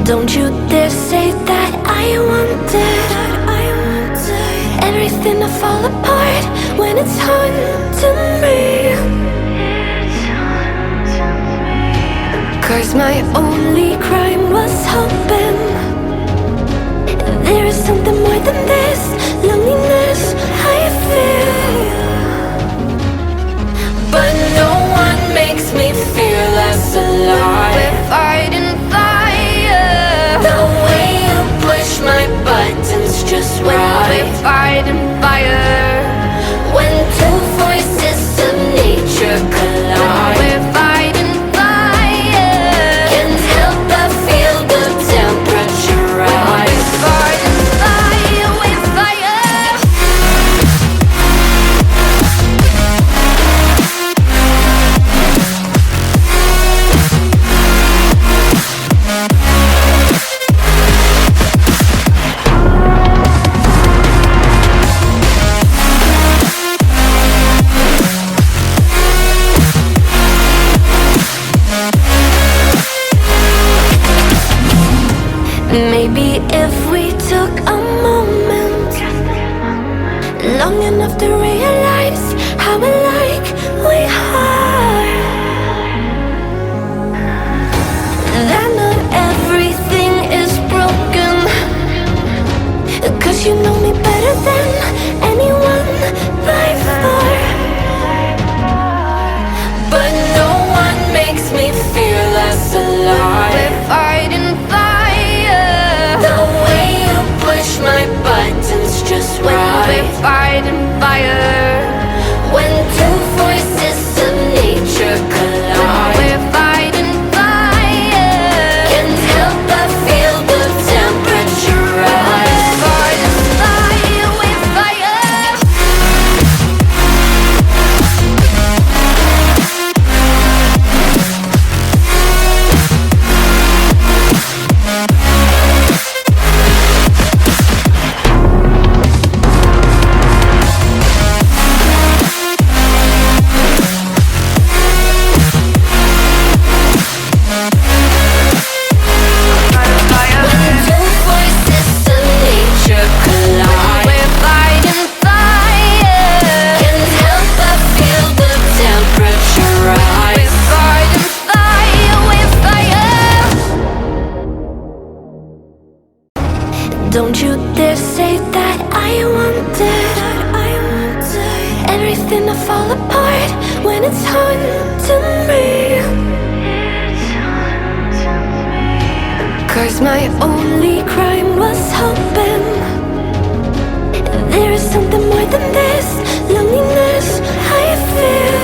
Don't you dare say that I wanted everything to fall apart when it's haunting me. 'Cause my only crime was hoping there is something more than this loneliness I feel. But no one makes me feel less alive. We're fighting fire. The way you push my buttons just right. We're fighting fire. When two voices of nature collide. We're fighting fire. Can't help but feel the temperature rise. We're fighting fire. We're fire. Maybe if we took a moment, long enough to realize how alike we are, that not everything is broken. 'Cause you know me better than anyone by far. But no one makes me feel less alive. We're fighting fire. The way you push my buttons just right. We're fighting fire. When two voices of nature collide. We're fighting fire. Can't help but feel the temperature rise. We're fighting fire. We're fire. Don't you dare say that I wanted everything to fall apart when it's haunting me. 'Cause my only crime was hoping there is something more than this loneliness I feel.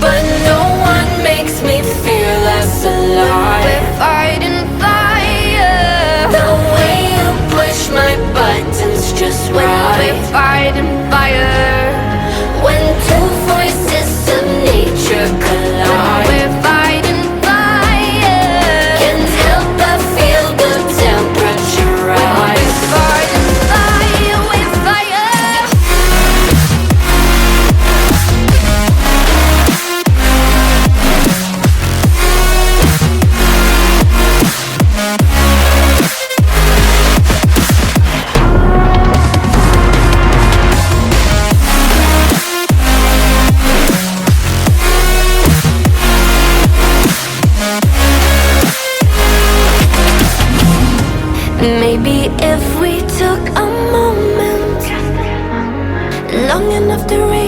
But no one makes me feel less alive. We're fighting fire. The way you push my buttons just right. We're fighting fire. When two voices of nature collide. We're fighting fire. Can't help but feel the temperature rise. We're fighting fire. We're fire. Maybe if we took a moment, long enough to realize